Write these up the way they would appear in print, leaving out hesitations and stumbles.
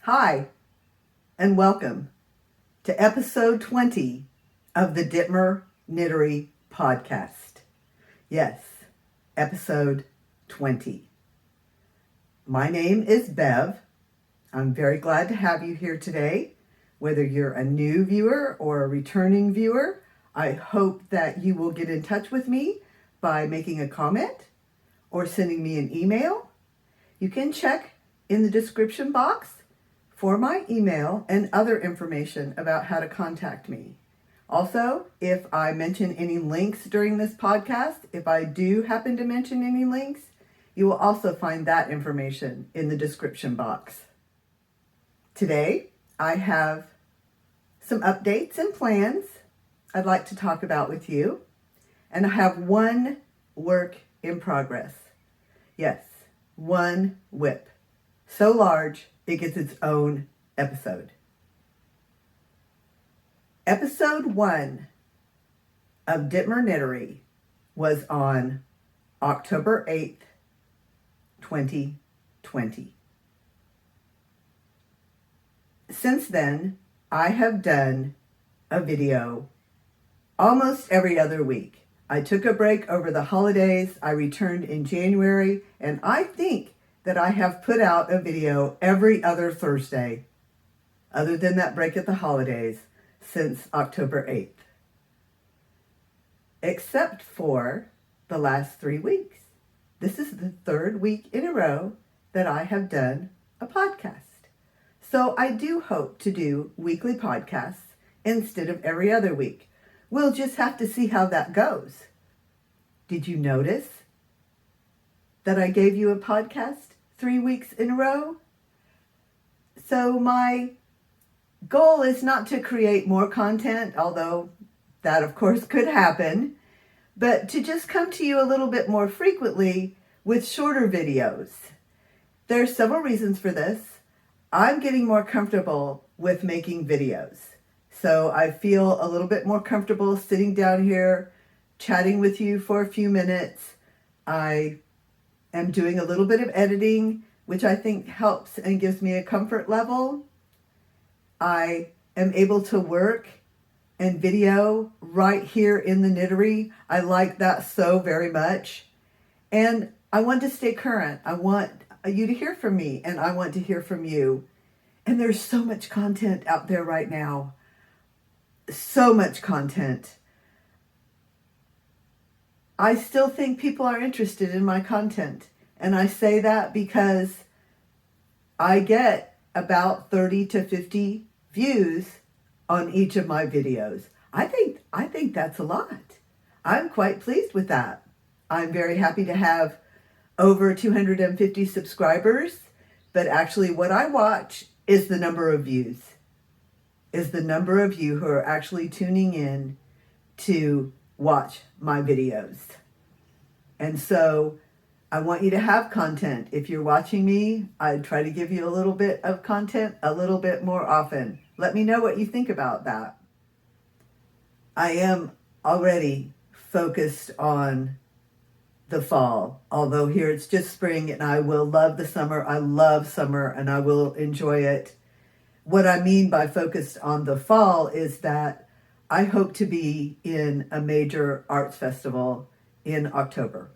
Hi, and welcome to episode 20 of the Dittmer Knittery podcast. Yes, episode 20. My name is Bev. I'm very glad to have you here today. Whether you're a new viewer or a returning viewer, I hope that you will get in touch with me by making a comment or sending me an email. You can check in the description box for my email and other information about how to contact me. Also, if I mention any links during this podcast, if I do happen to mention any links, you will also find that information in the description box. Today, I have some updates and plans I'd like to talk about with you, and I have one work in progress. Yes, one whip. So large, it gets its own episode. Episode 1 of Dittmer Knittery was on October 8th, 2020. Since then, I have done a video almost every other week. I took a break over the holidays. I returned in January, and I think that I have put out a video every other Thursday, other than that break at the holidays, since October 8th. Except for the last 3 weeks. This is the third week in a row that I have done a podcast. So I do hope to do weekly podcasts instead of every other week. We'll just have to see how that goes. Did you notice that I gave you a podcast 3 weeks in a row? So my goal is not to create more content, although that of course could happen, but to just come to you a little bit more frequently with shorter videos. There are several reasons for this. I'm getting more comfortable with making videos. So I feel a little bit more comfortable sitting down here, chatting with you for a few minutes. I am doing a little bit of editing, which I think helps and gives me a comfort level. I am able to work and video right here in the knittery. I like that so very much. And I want to stay current. I want you to hear from me, and I want to hear from you. And there's so much content out there right now. So much content. I still think people are interested in my content. And I say that because I get about 30 to 50 views on each of my videos. I think that's a lot. I'm quite pleased with that. I'm very happy to have over 250 subscribers, but actually what I watch is the number of views, is the number of you who are actually tuning in to watch my videos. And so I want you to have content. If you're watching me, I try to give you a little bit of content a little bit more often. Let me know what you think about that. I am already focused on the fall, although here it's just spring, and I will love the summer. I love summer and I will enjoy it. What I mean by focused on the fall is that I hope to be in a major arts festival in October.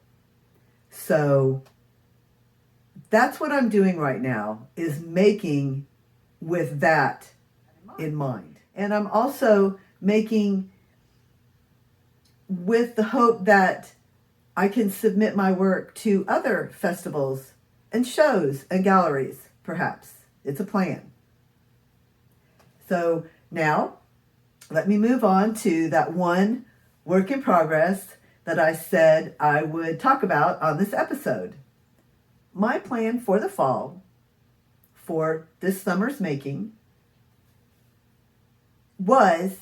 So that's what I'm doing right now, is making with that in mind. And I'm also making with the hope that I can submit my work to other festivals and shows and galleries, perhaps. It's a plan. So now let me move on to that one work in progress that I said I would talk about on this episode. My plan for the fall, for this summer's making, was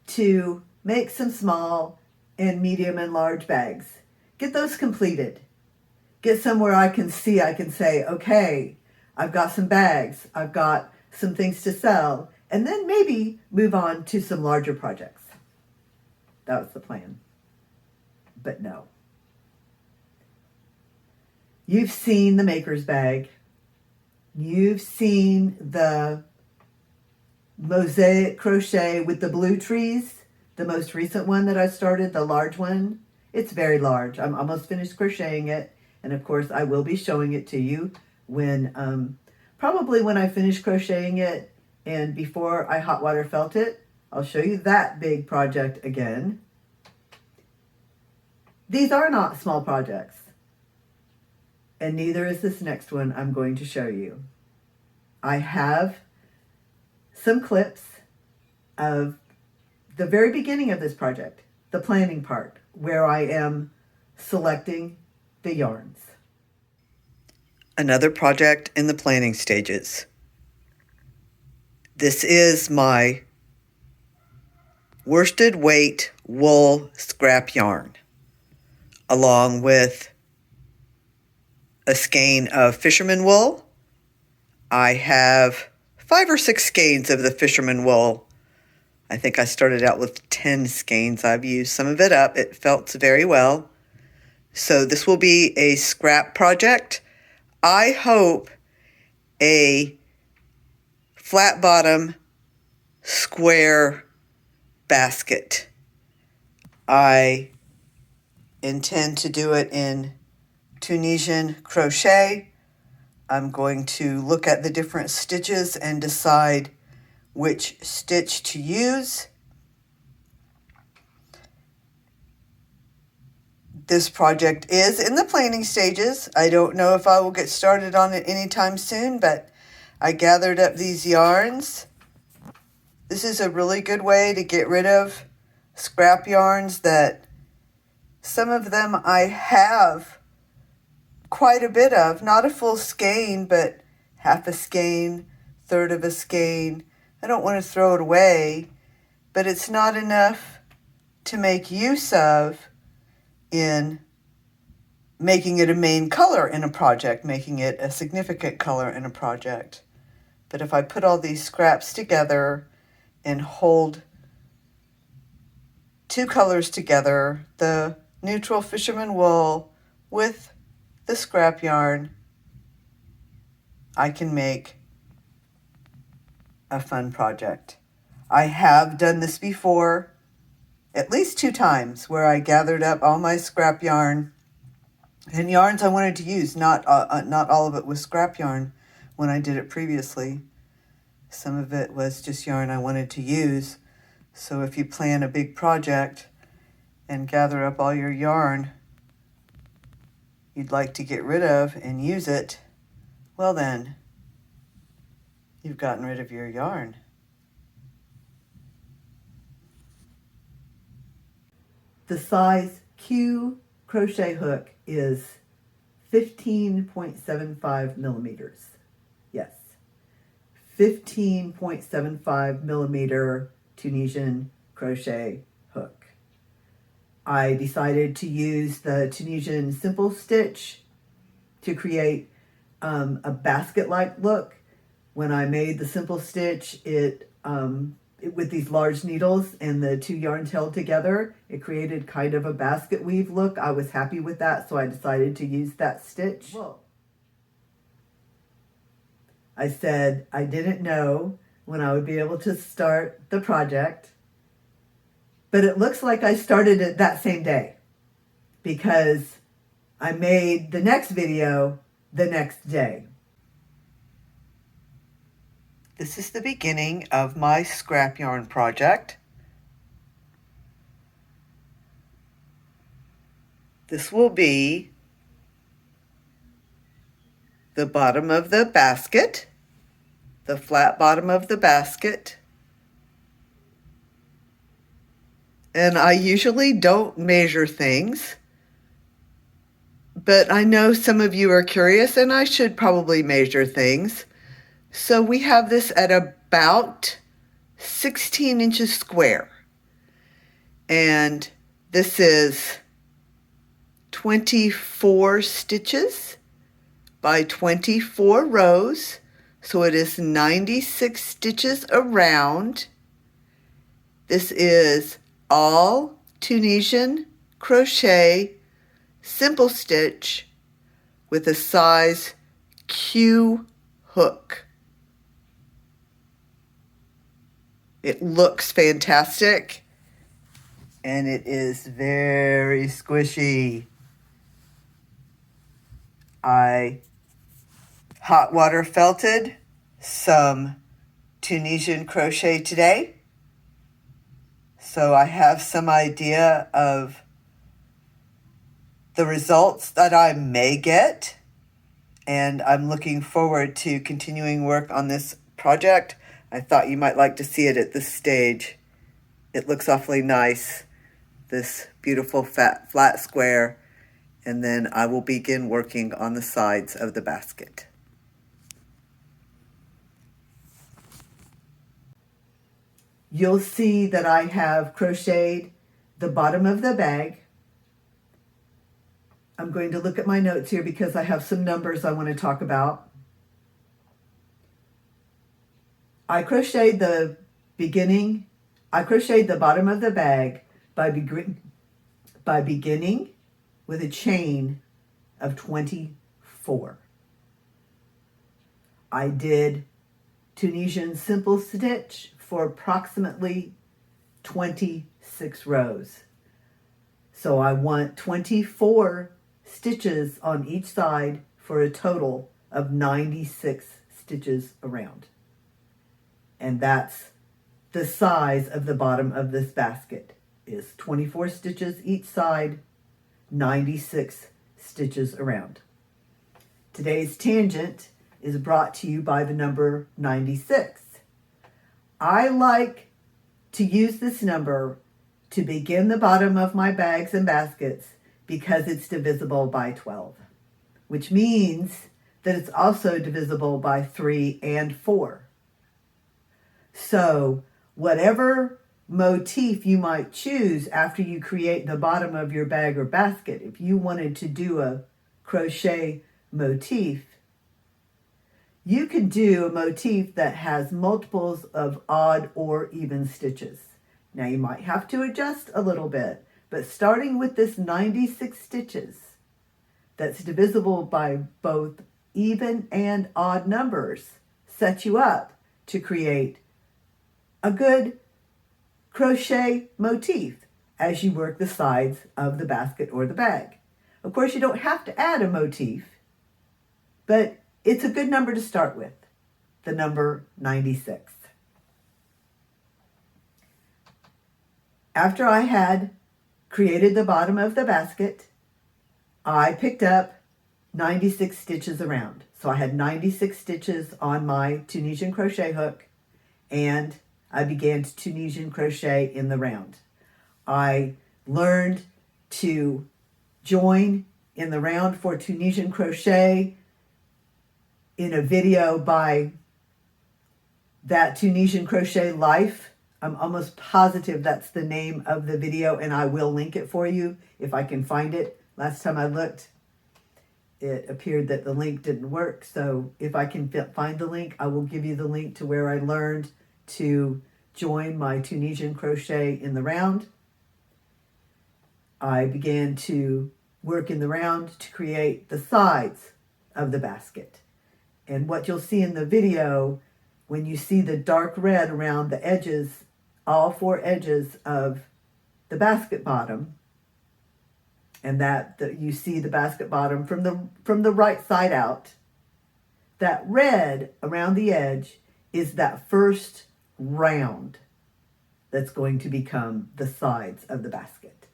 to make some small and medium and large bags. Get those completed. Get somewhere I can see, I can say, okay, I've got some bags, I've got some things to sell, and then maybe move on to some larger projects. That was the plan. But no. You've seen the maker's bag. You've seen the mosaic crochet with the blue trees, the most recent one that I started, the large one. It's very large. I'm almost finished crocheting it, and of course I will be showing it to you when probably when I finish crocheting it and before I hot water felt it. I'll show you that big project again. These are not small projects, and neither is this next one I'm going to show you. I have some clips of the very beginning of this project, the planning part, where I am selecting the yarns. Another project in the planning stages. This is my worsted weight wool scrap yarn, along with a skein of fisherman wool. I have 5 or 6 skeins of the fisherman wool. I think I started out with 10 skeins. I've used some of it up. It felts very well. So this will be a scrap project. I hope a flat bottom square basket. I intend to do it in Tunisian crochet. I'm going to look at the different stitches and decide which stitch to use. This project is in the planning stages. I don't know if I will get started on it anytime soon, but I gathered up these yarns. This is a really good way to get rid of scrap yarns that some of them I have quite a bit of, not a full skein, but half a skein, third of a skein. I don't want to throw it away, but it's not enough to make use of in making it a main color in a project, making it a significant color in a project. But if I put all these scraps together and hold 2 colors together, the neutral fisherman wool with the scrap yarn, I can make a fun project. I have done this before at least 2 times, where I gathered up all my scrap yarn and yarns I wanted to use. Not all of it was scrap yarn when I did it previously. Some of it was just yarn I wanted to use. So if you plan a big project and gather up all your yarn you'd like to get rid of and use it, well then, you've gotten rid of your yarn. The size Q crochet hook is 15.75 millimeters. Yes, 15.75 millimeter Tunisian crochet hook. I decided to use the Tunisian simple stitch to create a basket-like look. When I made the simple stitch, it with these large needles and the 2 yarns held together, it created kind of a basket weave look. I was happy with that, so I decided to use that stitch. Whoa. I said I didn't know when I would be able to start the project, but it looks like I started it that same day because I made the next video the next day. This is the beginning of my scrap yarn project. This will be the bottom of the basket, the flat bottom of the basket. And I usually don't measure things, but I know some of you are curious and I should probably measure things. So we have this at about 16 inches square. And this is 24 stitches by 24 rows. So it is 96 stitches around. This is all Tunisian crochet simple stitch with a size Q hook. It looks fantastic, and it is very squishy. I hot water felted some Tunisian crochet today, so I have some idea of the results that I may get, and I'm looking forward to continuing work on this project. I thought you might like to see it at this stage. It looks awfully nice, this beautiful flat square, and then I will begin working on the sides of the basket. You'll see that I have crocheted the bottom of the bag. I'm going to look at my notes here because I have some numbers I want to talk about. I crocheted the bottom of the bag by beginning with a chain of 24. I did Tunisian simple stitch for approximately 26 rows. So I want 24 stitches on each side for a total of 96 stitches around. And that's the size of the bottom of this basket, is 24 stitches each side, 96 stitches around. Today's tangent is brought to you by the number 96. I like to use this number to begin the bottom of my bags and baskets because it's divisible by 12, which means that it's also divisible by 3 and 4. So whatever motif you might choose after you create the bottom of your bag or basket, if you wanted to do a crochet motif, you can do a motif that has multiples of odd or even stitches. Now you might have to adjust a little bit, but starting with this 96 stitches that's divisible by both even and odd numbers sets you up to create a good crochet motif as you work the sides of the basket or the bag. Of course, you don't have to add a motif, but it's a good number to start with, the number 96. After I had created the bottom of the basket, I picked up 96 stitches around. So I had 96 stitches on my Tunisian crochet hook, and I began to Tunisian crochet in the round. I learned to join in the round for Tunisian crochet in a video by That Tunisian Crochet Life. I'm almost positive that's the name of the video, and I will link it for you if I can find it. Last time I looked, it appeared that the link didn't work. So if I can find the link, I will give you the link to where I learned to join my Tunisian crochet in the round. I began to work in the round to create the sides of the basket. And what you'll see in the video, when you see the dark red around the edges, all 4 edges of the basket bottom, and that you see the basket bottom from the right side out, that red around the edge is that first round that's going to become the sides of the basket.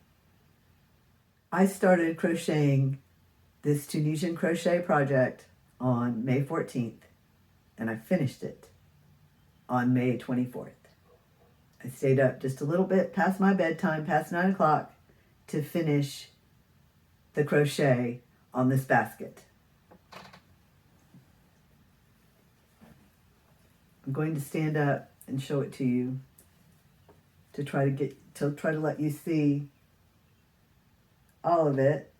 I started crocheting this Tunisian crochet project on May 14th, and I finished it on May 24th. I stayed up just a little bit past my bedtime, past 9 o'clock, to finish the crochet on this basket. I'm going to stand up and show it to you to try to let you see all of it.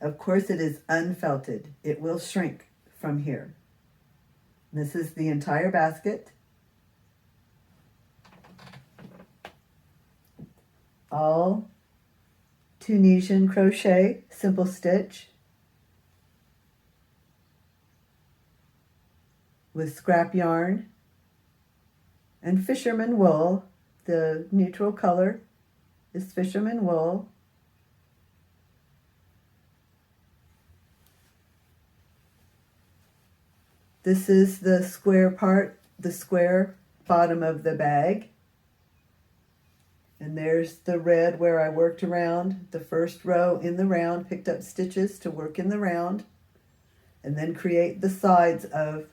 Of course, it is unfelted. It will shrink from here. This is the entire basket. All Tunisian crochet, simple stitch. with scrap yarn and fisherman wool. The neutral color is fisherman wool. This is the square part, the square bottom of the bag. And there's the red where I worked around the first row in the round, picked up stitches to work in the round, and then create the sides of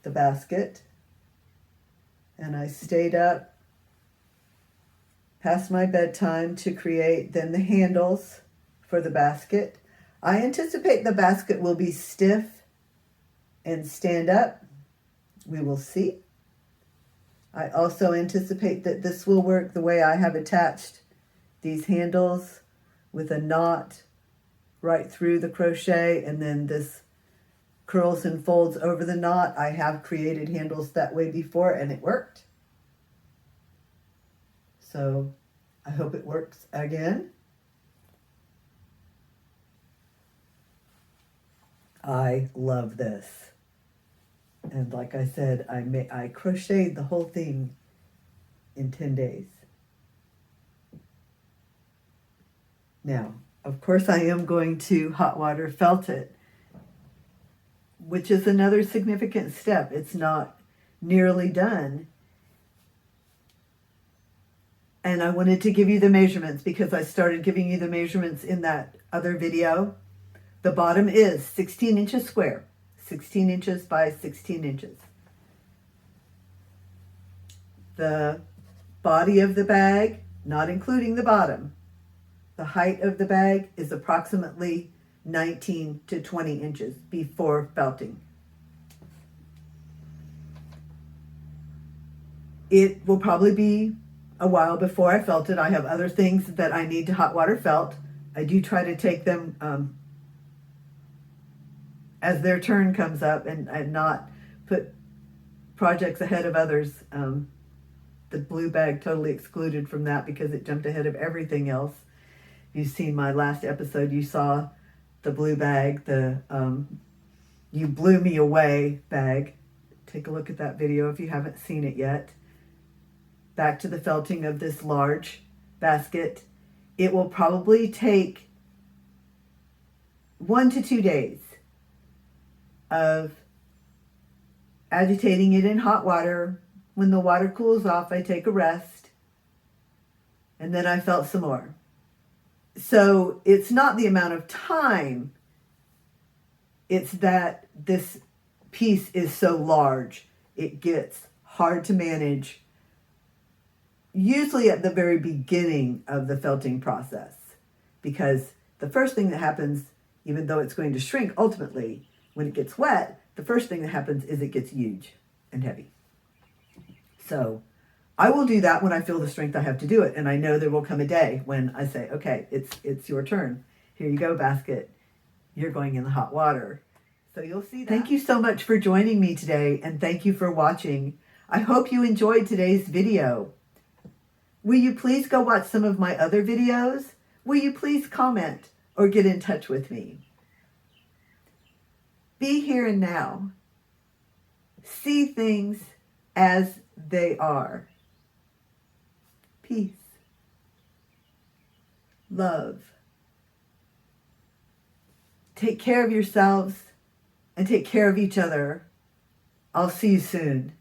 the basket. And I stayed up past my bedtime to create then the handles for the basket. I anticipate the basket will be stiff and stand up. We will see. I also anticipate that this will work the way I have attached these handles with a knot right through the crochet, and then this curls and folds over the knot. I have created handles that way before and it worked. So I hope it works again. I love this. And like I said, I crocheted the whole thing in 10 days. Now, of course, I am going to hot water felt it, which is another significant step. It's not nearly done. And I wanted to give you the measurements because I started giving you the measurements in that other video. The bottom is 16 inches square. 16 inches by 16 inches. The body of the bag, not including the bottom, the height of the bag is approximately 19 to 20 inches before felting. It will probably be a while before I felt it. I have other things that I need to hot water felt. I do try to take them as their turn comes up and not put projects ahead of others. The blue bag totally excluded from that because it jumped ahead of everything else. If you've seen my last episode, you saw the blue bag, the You Blew Me Away bag. Take a look at that video if you haven't seen it yet. Back to the felting of this large basket. It will probably take 1 to 2 days of agitating it in hot water. When the water cools off, I take a rest, and then I felt some more. So it's not the amount of time, it's that this piece is so large. It gets hard to manage, usually at the very beginning of the felting process, because the first thing that happens, even though it's going to shrink ultimately, when it gets wet, the first thing that happens is it gets huge and heavy. So I will do that when I feel the strength I have to do it. And I know there will come a day when I say, okay, it's your turn. Here you go, basket. You're going in the hot water. So you'll see that. Thank you so much for joining me today, and thank you for watching. I hope you enjoyed today's video. Will you please go watch some of my other videos? Will you please comment or get in touch with me? Be here and now. See things as they are. Peace. Love. Take care of yourselves and take care of each other. I'll see you soon.